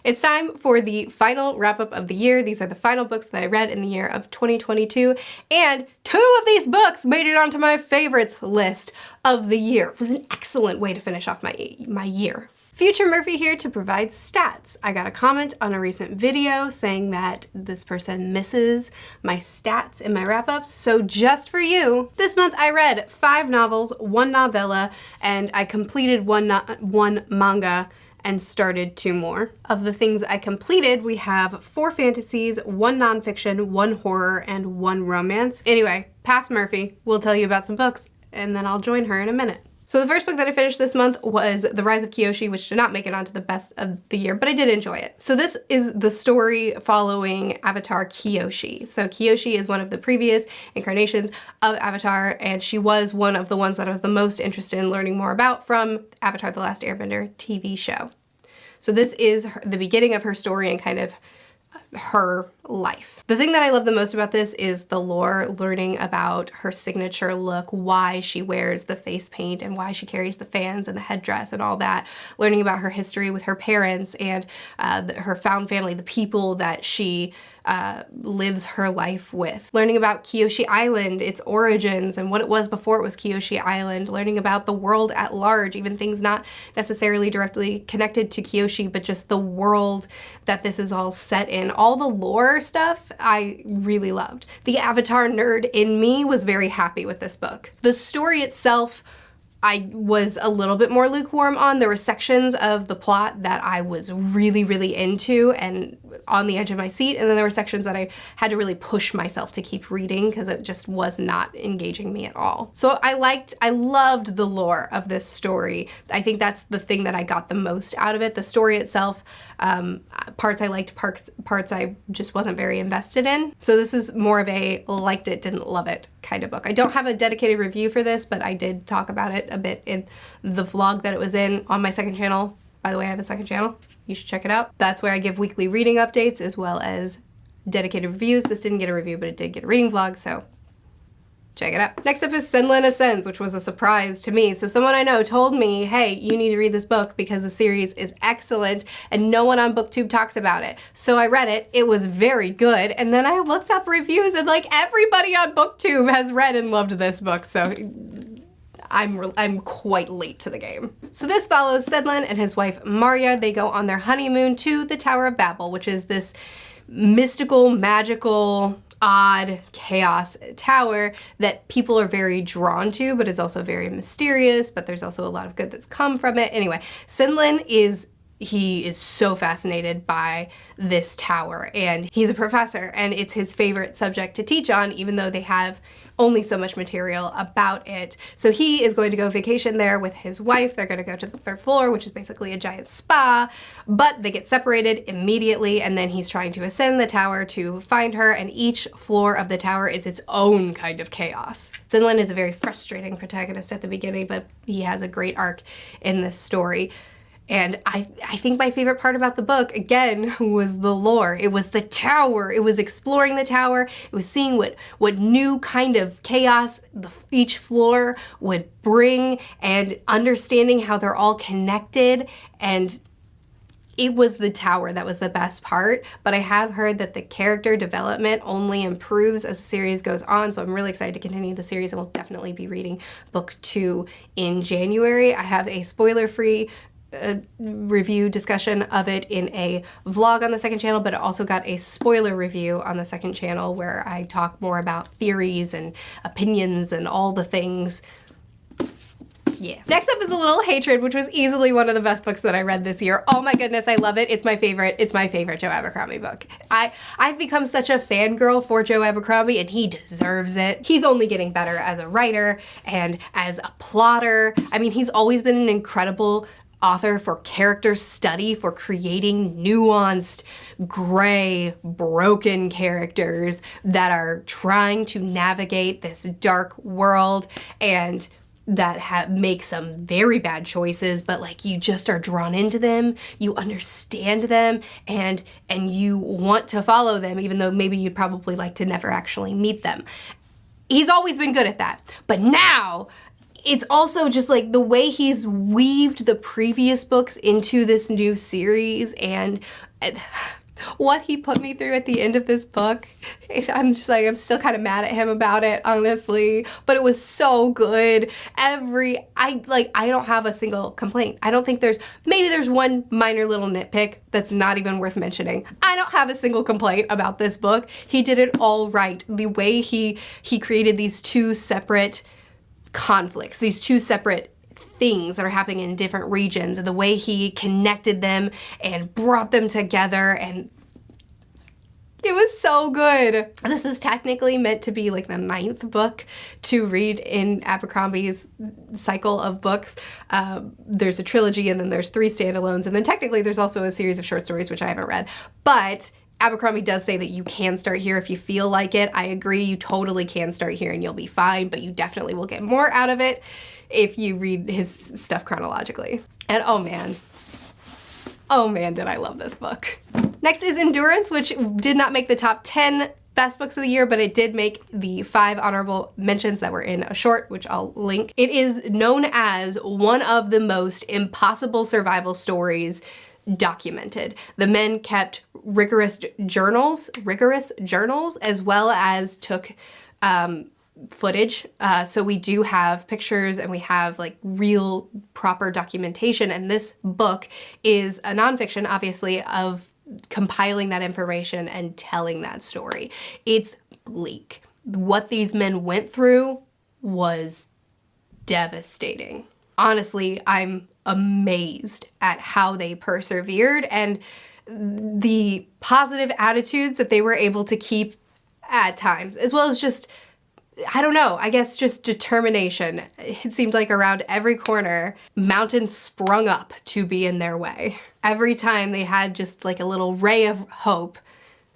It's time for the final wrap-up of the year. These are the final books that I read in the year of 2022, and 2 of these books made it onto my favorites list of the year. It was an excellent way to finish off my year. Future Murphy here to provide stats. I got a comment on a recent video saying that this person misses my stats in my wrap-ups, so just for you, this month I read 5 novels, 1 novella, and I completed one manga and started 2 more. Of the things I completed, we have 4 fantasies, 1 nonfiction, 1 horror, and 1 romance. Anyway, past Murphy will tell you about some books, and then I'll join her in a minute. So the first book that I finished this month was The Rise of Kyoshi, which did not make it onto the best of the year, but I did enjoy it. So this is the story following Avatar Kyoshi. So Kyoshi is one of the previous incarnations of Avatar, and she was one of the ones that I was the most interested in learning more about from Avatar: The Last Airbender TV show. So this is the beginning of her story and kind of her life. The thing that I love the most about this is the lore, learning about her signature look, why she wears the face paint and why she carries the fans and the headdress and all that, learning about her history with her parents and her found family, the people that she lives her life with. Learning about Kyoshi Island, its origins, and what it was before it was Kyoshi Island. Learning about the world at large, even things not necessarily directly connected to Kyoshi, but just the world that this is all set in. All the lore stuff I really loved. The Avatar nerd in me was very happy with this book. The story itself, I was a little bit more lukewarm on. There were sections of the plot that I was really, really into and on the edge of my seat, and then there were sections that I had to really push myself to keep reading because it just was not engaging me at all. So I loved the lore of this story. I think that's the thing that I got the most out of it. The story itself, parts I liked, parts I just wasn't very invested in. So this is more of a liked it, didn't love it kind of book. I don't have a dedicated review for this, but I did talk about it a bit in the vlog that it was in on my second channel. By the way, I have a second channel. You should check it out. That's where I give weekly reading updates as well as dedicated reviews. This didn't get a review, but it did get a reading vlog, so check it out. Next up is Senlin Ascends, which was a surprise to me. So someone I know told me, hey, you need to read this book because the series is excellent and no one on BookTube talks about it. So I read it, it was very good, and then I looked up reviews and like everybody on BookTube has read and loved this book, so I'm quite late to the game. So this follows Senlin and his wife Marya. They go on their honeymoon to the Tower of Babel, which is this mystical, magical, odd chaos tower that people are very drawn to, but is also very mysterious, but there's also a lot of good that's come from it. Anyway, Senlin is so fascinated by this tower, and he's a professor, and it's his favorite subject to teach on, even though they have only so much material about it. So he is going to go vacation there with his wife. They're going to go to the 3rd floor, which is basically a giant spa, but they get separated immediately, and then he's trying to ascend the tower to find her, and each floor of the tower is its own kind of chaos. Senlin is a very frustrating protagonist at the beginning, but he has a great arc in this story. And I think my favorite part about the book, again, was the lore. It was the tower. It was exploring the tower. It was seeing what new kind of chaos each floor would bring and understanding how they're all connected. And it was the tower that was the best part, but I have heard that the character development only improves as the series goes on, so I'm really excited to continue the series, and we'll definitely be reading book 2 in January. I have a spoiler-free review discussion of it in a vlog on the second channel, but I also got a spoiler review on the second channel where I talk more about theories and opinions and all the things. Yeah. Next up is A Little Hatred, which was easily one of the best books that I read this year. Oh my goodness, I love it. It's my favorite Joe Abercrombie book. I've become such a fangirl for Joe Abercrombie, and he deserves it. He's only getting better as a writer and as a plotter. I mean, he's always been an incredible author for character study, for creating nuanced, gray, broken characters that are trying to navigate this dark world and that make some very bad choices, but like you just are drawn into them, you understand them, and you want to follow them, even though maybe you'd probably like to never actually meet them. He's always been good at that, but now it's also just like the way he's weaved the previous books into this new series and And what he put me through at the end of this book, I'm just like, I'm still kind of mad at him about it, honestly, but it was so good. I don't have a single complaint. I don't think maybe there's one minor little nitpick that's not even worth mentioning. I don't have a single complaint about this book. He did it all right. The way he created these two separate conflicts, these two separate things that are happening in different regions, and the way he connected them and brought them together, and it was so good. This is technically meant to be like the 9th book to read in Abercrombie's cycle of books. There's a trilogy, and then there's 3 standalones, and then technically there's also a series of short stories, which I haven't read, but Abercrombie does say that you can start here if you feel like it. I agree, you totally can start here and you'll be fine, but you definitely will get more out of it if you read his stuff chronologically. And oh man, did I love this book. Next is Endurance, which did not make the top 10 best books of the year, but it did make the 5 honorable mentions that were in a short, which I'll link. It is known as one of the most impossible survival stories documented. The men kept rigorous journals, as well as took footage. So we do have pictures and we have like real proper documentation. And this book is a nonfiction, obviously, of compiling that information and telling that story. It's bleak. What these men went through was devastating. Honestly, I'm amazed at how they persevered and the positive attitudes that they were able to keep at times, as well as just, I don't know, I guess just determination. It seemed like around every corner, mountains sprung up to be in their way. Every time they had just like a little ray of hope,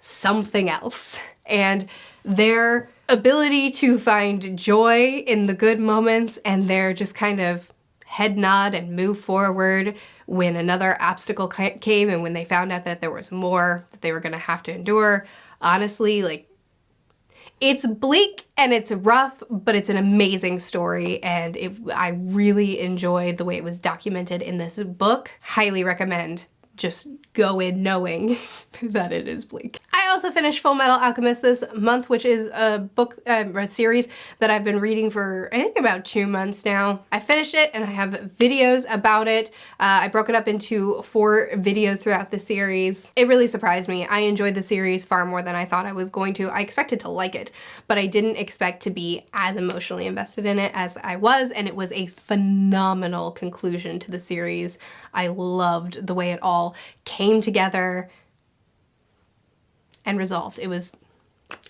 something else. And their ability to find joy in the good moments and their just kind of head nod and move forward when another obstacle came and when they found out that there was more that they were gonna have to endure. Honestly, like, it's bleak and it's rough, but it's an amazing story, and I really enjoyed the way it was documented in this book. Highly recommend. Just go in knowing that it is bleak. I also finished Fullmetal Alchemist this month, which is a book, a series that I've been reading for, I think, about 2 months now. I finished it and I have videos about it. I broke it up into 4 videos throughout the series. It really surprised me. I enjoyed the series far more than I thought I was going to. I expected to like it, but I didn't expect to be as emotionally invested in it as I was, and it was a phenomenal conclusion to the series. I loved the way it all came together and resolved. It was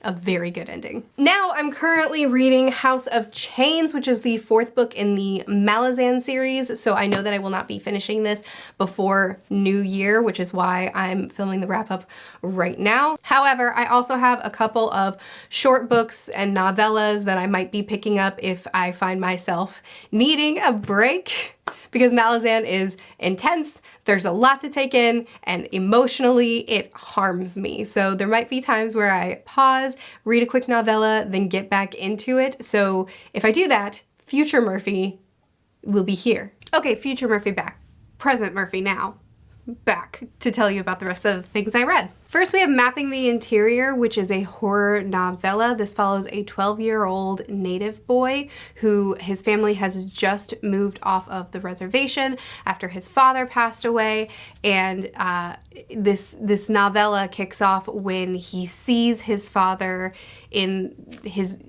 a very good ending. Now I'm currently reading House of Chains, which is the 4th book in the Malazan series, so I know that I will not be finishing this before New Year, which is why I'm filming the wrap-up right now. However, I also have a couple of short books and novellas that I might be picking up if I find myself needing a break, because Malazan is intense, there's a lot to take in, and emotionally it harms me. So there might be times where I pause, read a quick novella, then get back into it. So if I do that, future Murphy will be here. Okay, future Murphy back. Present Murphy now. Back to tell you about the rest of the things I read. First, we have Mapping the Interior, which is a horror novella. This follows a 12-year-old native boy who his family has just moved off of the reservation after his father passed away, and this novella kicks off when he sees his father in his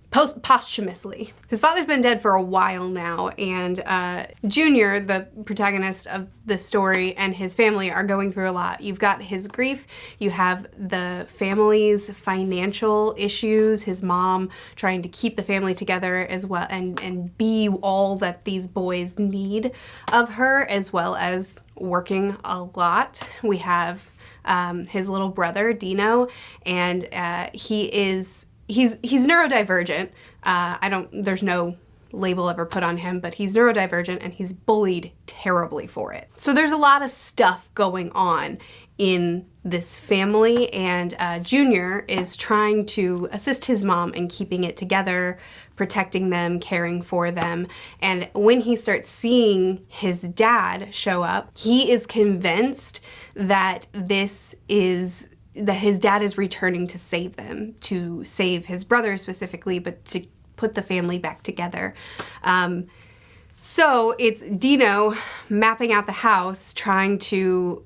posthumously. His father's been dead for a while now, and Junior, the protagonist of this story, and his family are going through a lot. You've got his grief, you have the family's financial issues, his mom trying to keep the family together as well and be all that these boys need of her, as well as working a lot. We have his little brother, Dino, and He's neurodivergent. There's no label ever put on him, but he's neurodivergent and he's bullied terribly for it. So there's a lot of stuff going on in this family, and Junior is trying to assist his mom in keeping it together, protecting them, caring for them. And when he starts seeing his dad show up, he is convinced that his dad is returning to save them, to save his brother specifically, but to put the family back together. So it's Dino mapping out the house, trying to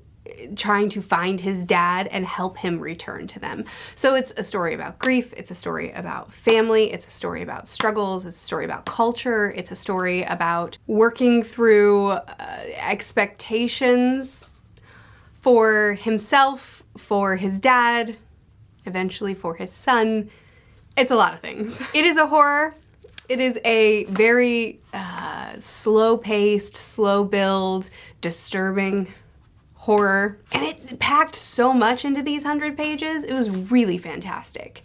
find his dad and help him return to them. So it's a story about grief, it's a story about family, it's a story about struggles, it's a story about culture, it's a story about working through expectations for himself, for his dad, eventually for his son. It's a lot of things. It is a horror. It is a very slow-paced, slow build, disturbing horror. And it packed so much into these 100 pages. It was really fantastic.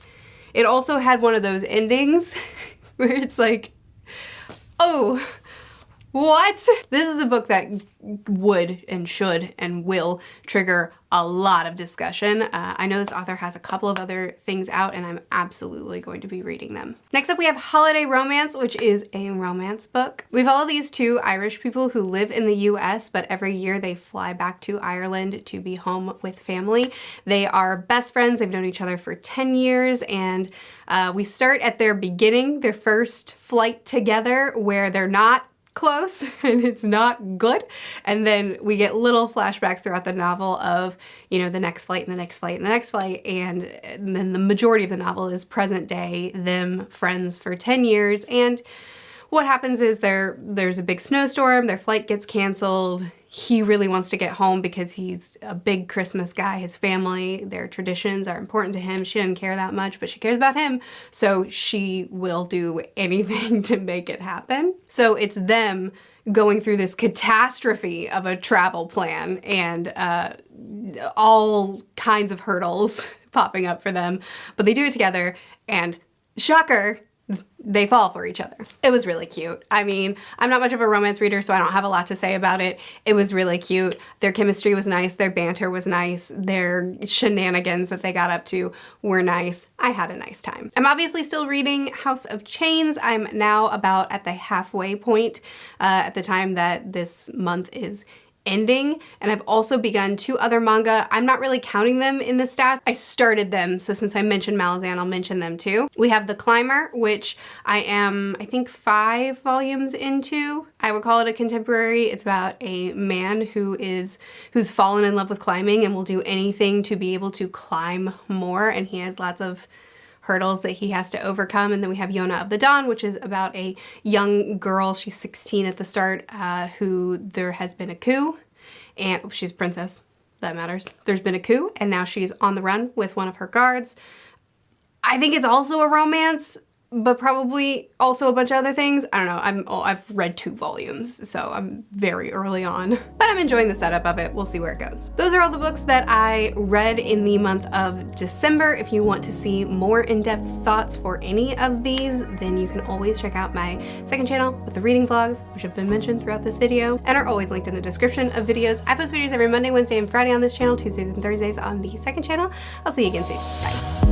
It also had one of those endings where it's like, oh, what? This is a book that would and should and will trigger a lot of discussion. I know this author has a couple of other things out, and I'm absolutely going to be reading them. Next up, we have Holiday Romance, which is a romance book. We follow these two Irish people who live in the US, but every year they fly back to Ireland to be home with family. They are best friends. They've known each other for 10 years, and we start at their beginning, their first flight together, where they're not close and it's not good, and then we get little flashbacks throughout the novel of, you know, the next flight and the next flight and the next flight, and then the majority of the novel is present day, them friends for 10 years. And what happens is there's a big snowstorm, their flight gets canceled. He really wants to get home because he's a big Christmas guy. His family, their traditions are important to him. She doesn't care that much, but she cares about him, so she will do anything to make it happen. So it's them going through this catastrophe of a travel plan, and all kinds of hurdles popping up for them, but they do it together, and shocker, they fall for each other. It was really cute. I mean, I'm not much of a romance reader, so I don't have a lot to say about it. It was really cute. Their chemistry was nice. Their banter was nice. Their shenanigans that they got up to were nice. I had a nice time. I'm obviously still reading House of Chains. I'm now about at the halfway point at the time that this month is ending, and I've also begun 2 other manga. I'm not really counting them in the stats. I started them, so since I mentioned Malazan, I'll mention them too. We have The Climber, which I am, I think, 5 volumes into. I would call it a contemporary. It's about a man who's fallen in love with climbing and will do anything to be able to climb more, and he has lots of hurdles that he has to overcome. And then we have Yona of the Dawn, which is about a young girl, she's 16 at the start, who there has been a coup, and she's a princess, that matters. There's been a coup, and now she's on the run with one of her guards. I think it's also a romance, but probably also a bunch of other things. I don't know, I've read 2 volumes, so I'm very early on. But I'm enjoying the setup of it. We'll see where it goes. Those are all the books that I read in the month of December. If you want to see more in-depth thoughts for any of these, then you can always check out my second channel with the reading vlogs, which have been mentioned throughout this video, and are always linked in the description of videos. I post videos every Monday, Wednesday, and Friday on this channel, Tuesdays and Thursdays on the second channel. I'll see you again soon. Bye.